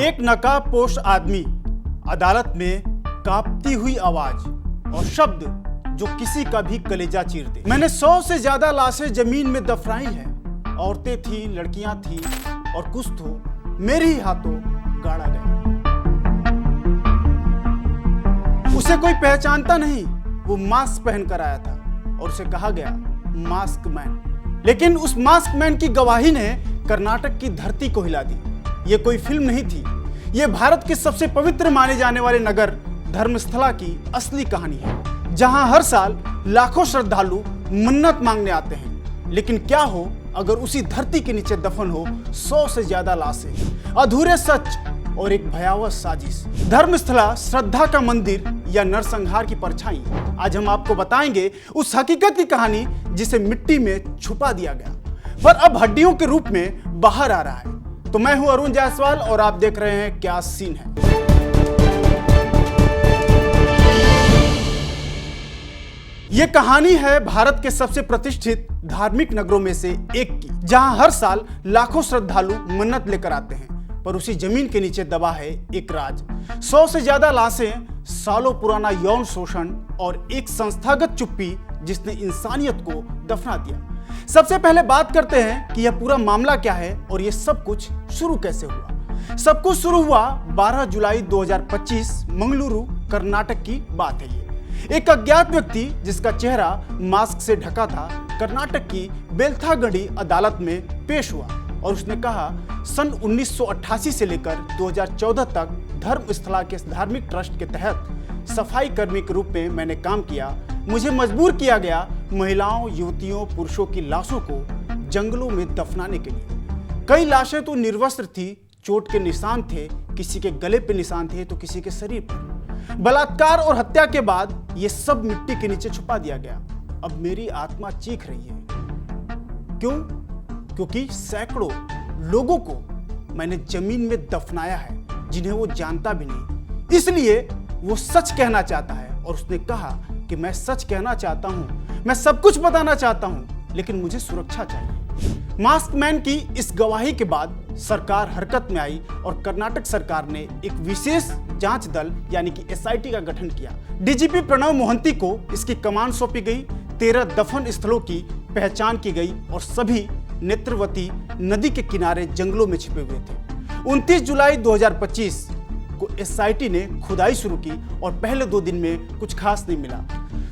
एक नकाबपोश आदमी, अदालत में कांपती हुई आवाज और शब्द जो किसी का भी कलेजा चीर दे। मैंने 100 से ज्यादा लाशें जमीन में दफनाई हैं। औरतें थी, लड़कियां थी और कुछ तो मेरे ही हाथों गाड़ा गया। उसे कोई पहचानता नहीं। वो मास्क पहनकर आया था और उसे कहा गया मास्क मैन। लेकिन उस मास्क मैन की गवाही ने कर्नाटक की धरती को हिला दी। ये कोई फिल्म नहीं थी, ये भारत के सबसे पवित्र माने जाने वाले नगर धर्मस्थला की असली कहानी है, जहां हर साल लाखों श्रद्धालु मन्नत मांगने आते हैं। लेकिन क्या हो अगर उसी धरती के नीचे दफन हो 100 से ज्यादा लाशें, अधूरे सच और एक भयावह साजिश। धर्मस्थला श्रद्धा का मंदिर या नरसंहार की परछाई। आज हम आपको बताएंगे उस हकीकत की कहानी जिसे मिट्टी में छुपा दिया गया पर अब हड्डियों के रूप में बाहर आ रहा है। तो मैं हूं अरुण जायसवाल और आप देख रहे हैं क्या सीन है। यह कहानी है भारत के सबसे प्रतिष्ठित धार्मिक नगरों में से एक की, जहां हर साल लाखों श्रद्धालु मन्नत लेकर आते हैं। पर उसी जमीन के नीचे दबा है एक राज। 100 से ज्यादा लाशें, सालों पुराना यौन शोषण और एक संस्थागत चुप्पी जिसने इंसानियत को दफना दिया। सबसे पहले बात करते हैं कि यह पूरा मामला क्या है और यह सब कुछ शुरू कैसे हुआ। सब कुछ शुरू हुआ 12 जुलाई 2025 मंगलुरु, कर्नाटक की बात है। ये एक अज्ञात व्यक्ति जिसका चेहरा मास्क से ढका था, कर्नाटक की बेलथागढ़ी अदालत में पेश हुआ और उसने कहा, सन 1988 से लेकर 2014 तक धर्मस्थला के धार्मिक ट्रस्ट के तहत सफाई कर्मी के रूप में मैंने काम किया। मुझे मजबूर किया गया महिलाओं, युवतियों, पुरुषों की लाशों को जंगलों में दफनाने के लिए। कई लाशें तो निर्वस्त्र थी, चोट के निशान थे, किसी के गले पे निशान थे तो किसी के शरीर पर। बलात्कार और हत्या के बाद ये सब मिट्टी के नीचे छुपा दिया गया। अब मेरी आत्मा चीख रही है। क्यों? क्योंकि सैकड़ों लोगों को मैंने जमीन में दफनाया है जिन्हें वो जानता भी नहीं। इसलिए वो सच कहना चाहता है और उसने कहा कि मैं सच कहना चाहता हूं, मैं सब कुछ बताना चाहता हूं, लेकिन मुझे सुरक्षा चाहिए। मास्क मैन की इस गवाही के बाद सरकार हरकत में आई और कर्नाटक सरकार ने एक विशेष जांच दल यानी कि SIT का गठन किया। DGP प्रणव मोहंती को इसकी कमान सौंपी गई। 13 दफन स्थलों की पहचान की गई और सभी नेत्रवती नदी के किनारे जंगलों में छिपे हुए थे। 29 जुलाई 2025 को SIT ने खुदाई शुरू की और पहले 2 दिन में कुछ खास नहीं मिला।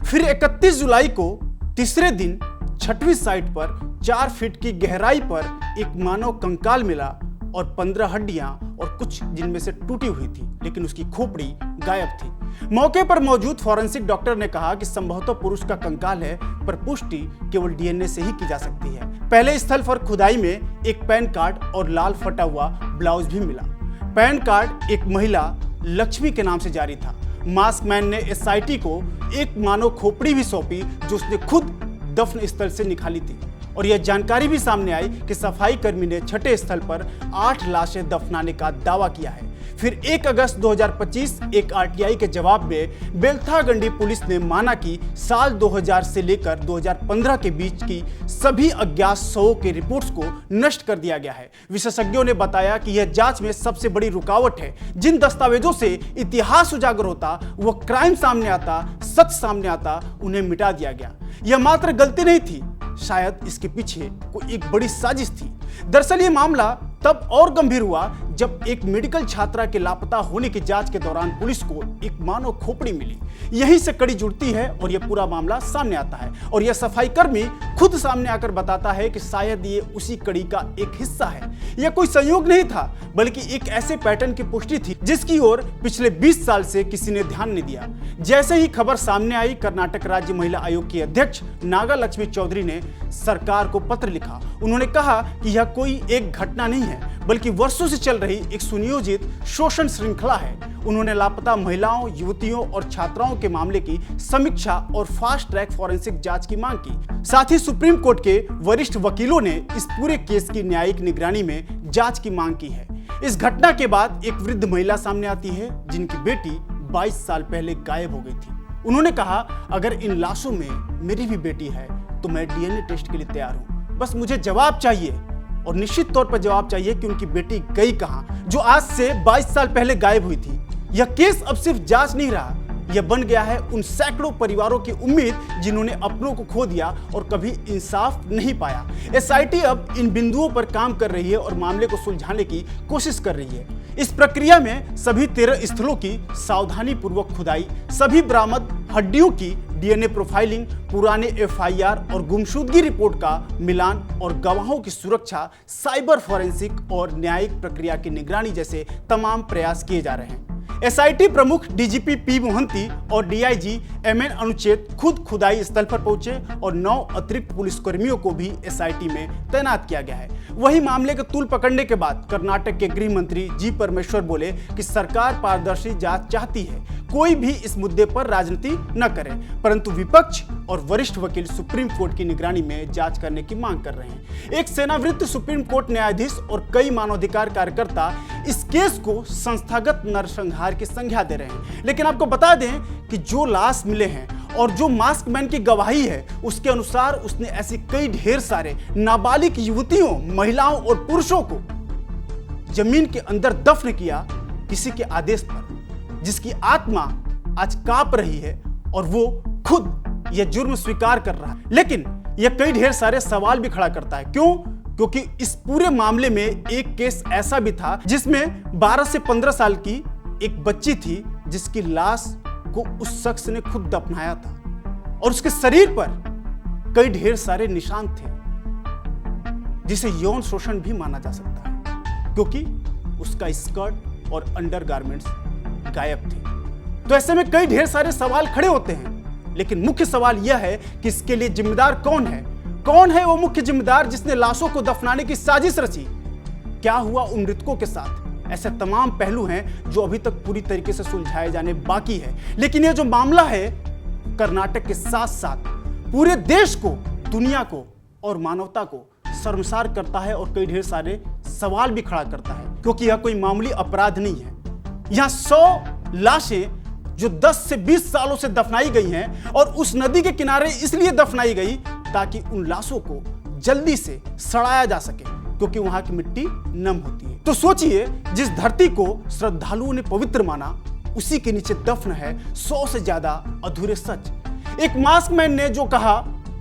फिर 31 जुलाई को तीसरे दिन 6वीं साइट पर 4 फीट की गहराई पर एक मानव कंकाल मिला और 15 हड्डियां और कुछ जिनमें से टूटी हुई थी, लेकिन उसकी खोपड़ी गायब थी। मौके पर मौजूद फॉरेंसिक डॉक्टर ने कहा कि संभवतः पुरुष का कंकाल है, पर पुष्टि केवल DNA से ही की जा सकती है। पहले स्थल पर खुदाई में एक पैन कार्ड और लाल फटा हुआ ब्लाउज भी मिला। पैन कार्ड एक महिला लक्ष्मी के नाम से जारी था। मास्क मैन ने SIT को एक मानव खोपड़ी भी सौंपी जो उसने खुद दफन स्थल से निकाली थी और यह जानकारी भी सामने आई कि सफाई कर्मी ने 6ठे स्थल पर 8 लाशें दफनाने का दावा किया है। फिर 1 अगस्त 2025 एक RTI के जवाब में बेलथागढ़ी पुलिस ने माना कि साल 2000 से लेकर 2015 के बीच की सभी अज्ञात शवों के रिपोर्ट्स को नष्ट कर दिया गया है। विशेषज्ञों ने बताया कि यह जांच में सबसे बड़ी रुकावट है। जिन दस्तावेजों से इतिहास उजागर होता, वह क्राइम सामने आता, सच सामने आता, उन्हें मिटा दिया गया। यह मात्र गलती नहीं थी, शायद इसके पीछे कोई एक बड़ी साजिश थी। दरअसल ये मामला तब और गंभीर हुआ जब एक मेडिकल छात्रा के लापता होने की जांच के दौरान पुलिस को एक मानव खोपड़ी मिली। यहीं से कड़ी जुड़ती है और यह पूरा मामला सामने आता है और यह सफाई कर्मी खुद सामने आकर बताता है कि शायद ये उसी कड़ी का एक हिस्सा है। यह कोई संयोग नहीं था, बल्कि एक ऐसे पैटर्न की पुष्टि थी जिसकी ओर पिछले 20 साल से किसी ने ध्यान नहीं दिया। जैसे ही खबर सामने आई, कर्नाटक राज्य महिला आयोग की अध्यक्ष नागा लक्ष्मी चौधरी ने सरकार को पत्र लिखा। उन्होंने कहा कि यह कोई एक घटना नहीं है, बल्कि वर्षों से चल रही एक सुनियोजित शोषण श्रृंखला है। उन्होंने लापता महिलाओं, युवतियों और छात्राओं के मामले की समीक्षा और फास्ट ट्रैक फॉरेंसिक जांच की मांग की। साथ ही सुप्रीम कोर्ट के वरिष्ठ वकीलों ने इस पूरे केस की न्यायिक निगरानी में जांच की मांग की है। इस घटना के बाद एक वृद्ध महिला सामने आती है जिनकी बेटी 22 साल पहले गायब हो गई थी। उन्होंने कहा, अगर इन लाशों में मेरी भी बेटी है तो मैं DNA टेस्ट के लिए तैयार हूं, बस मुझे जवाब चाहिए। और निश्चित तौर पर जवाब चाहिए कि उनकी बेटी गई कहां, जो आज से 22 साल पहले गायब हुई थी। यह केस अब सिर्फ जांच नहीं रहा, यह बन गया है उन सैकड़ों परिवारों की उम्मीद जिन्होंने अपनों को खो दिया और कभी इंसाफ नहीं पाया। एसआईटी अब इन बिंदुओं पर काम कर रही है और मामले को सुलझाने की कोशिश कर रही है। इस प्रक्रिया में सभी 13 स्थलों की सावधानी पूर्वक खुदाई, सभी बरामद हड्डियों की डीएनए प्रोफाइलिंग, पुराने एफआईआर और गुमशुदगी रिपोर्ट का मिलान और गवाहों की सुरक्षा, साइबर फॉरेंसिक और न्यायिक प्रक्रिया की निगरानी जैसे तमाम प्रयास किए जा रहे हैं। एसआईटी प्रमुख डीजीपी पी मोहंती और डीआईजी एमएन अनुचेत खुद खुदाई स्थल पर पहुंचे और 9 अतिरिक्त पुलिसकर्मियों को भी एसआईटी में तैनात किया गया है। वही मामले का तूल पकड़ने के बाद कर्नाटक के गृह मंत्री जी परमेश्वर बोले कि सरकार पारदर्शी जांच चाहती है, कोई भी इस मुद्दे पर राजनीति न करे, परंतु विपक्ष और वरिष्ठ वकील सुप्रीम कोर्ट की निगरानी में जांच करने की मांग कर रहे हैं। एक सेवानिवृत्त सुप्रीम कोर्ट न्यायाधीश और कई मानवाधिकार कार्यकर्ता इस केस को संस्थागत नरसंहार की संज्ञा दे रहे हैं। लेकिन आपको बता दें कि जो लाश मिले हैं और जो मास्क मैन की गवाही है, उसके अनुसार उसने ऐसी कई ढेर सारे नाबालिग युवतियों, महिलाओं और पुरुषों को जमीन के अंदर दफन किया किसी के आदेश पर, जिसकी आत्मा आज कांप रही है और वो खुद यह जुर्म स्वीकार कर रहा है। लेकिन यह कई ढेर सारे सवाल भी खड़ा करता है। क्यों? क्योंकि इस पूरे मामले में एक केस ऐसा भी था जिसमें 12 से 15 साल की एक बच्ची थी, जिसकी लाश को उस शख्स ने खुद दफनाया था और उसके शरीर पर कई ढेर सारे निशान थे, जिसे यौन शोषण भी माना जा सकता है, क्योंकि उसका स्कर्ट और अंडरगारमेंट्स गायब थे। तो ऐसे में कई ढेर सारे सवाल खड़े होते हैं। लेकिन मुख्य सवाल यह है कि इसके लिए जिम्मेदार कौन है? कौन है वो मुख्य जिम्मेदार जिसने लाशों को दफनाने की साजिश रची? क्या हुआ उन मृतकों के साथ? ऐसे तमाम पहलू हैं जो अभी तक पूरी तरीके से सुलझाए जाने बाकी है। लेकिन यह जो मामला है, कर्नाटक के साथ साथ पूरे देश को, दुनिया को और मानवता को शर्मसार करता है और कई ढेर सारे सवाल भी खड़ा करता है, क्योंकि यह कोई मामूली अपराध नहीं है। यहां 100 लाशें जो 10 से 20 सालों से दफनाई गई हैं और उस नदी के किनारे इसलिए दफनाई गई ताकि उन लाशों को जल्दी से सड़ाया जा सके, क्योंकि वहां की मिट्टी नम होती है। तो सोचिए, जिस धरती को श्रद्धालुओं ने पवित्र माना, उसी के नीचे दफन है 100 से ज्यादा अधूरे सच। एक मास्क मैन ने जो कहा,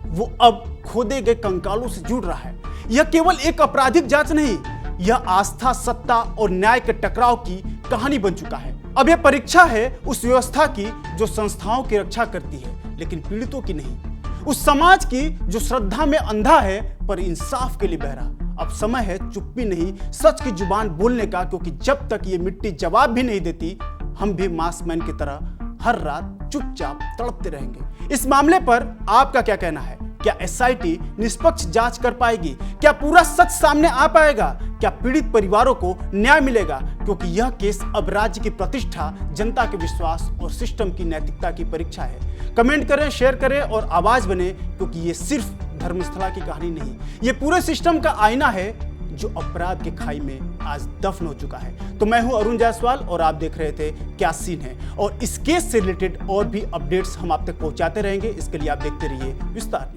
वो अब खोदे गए कंकालों से जुड़ रहा है। यह केवल एक आपराधिक जांच नहीं, यह आस्था, सत्ता और न्याय के टकराव की कहानी बन चुका है। अब यह परीक्षा है उस व्यवस्था की जो संस्थाओं की रक्षा करती है, लेकिन पीड़ितों की नहीं। उस समाज की जो श्रद्धा में अंधा है पर इंसाफ के लिए बहरा। अब समय है चुप्पी नहीं, सच की जुबान बोलने का, क्योंकि जब तक ये मिट्टी जवाब भी नहीं देती, हम भी मास्कमैन की तरह हर रात चुपचाप तड़पते रहेंगे। इस मामले पर आपका क्या कहना है? क्या एसआईटी निष्पक्ष जांच कर पाएगी? क्या पूरा सच सामने आ पाएगा? क्या पीड़ित परिवारों को न्याय मिलेगा? क्योंकि यह केस अब राज्य की प्रतिष्ठा, जनता के विश्वास और सिस्टम की नैतिकता की परीक्षा है। कमेंट करें, शेयर करें और आवाज बने, क्योंकि ये सिर्फ धर्मस्थला की कहानी नहीं, ये पूरे सिस्टम का आईना है जो अपराध के खाई में आज दफन हो चुका है। तो मैं हूं अरुण जायसवाल और आप देख रहे थे क्या सीन है, और इस केस से रिलेटेड और भी अपडेट्स हम आप तक पहुंचाते रहेंगे। इसके लिए आप देखते रहिए विस्तार।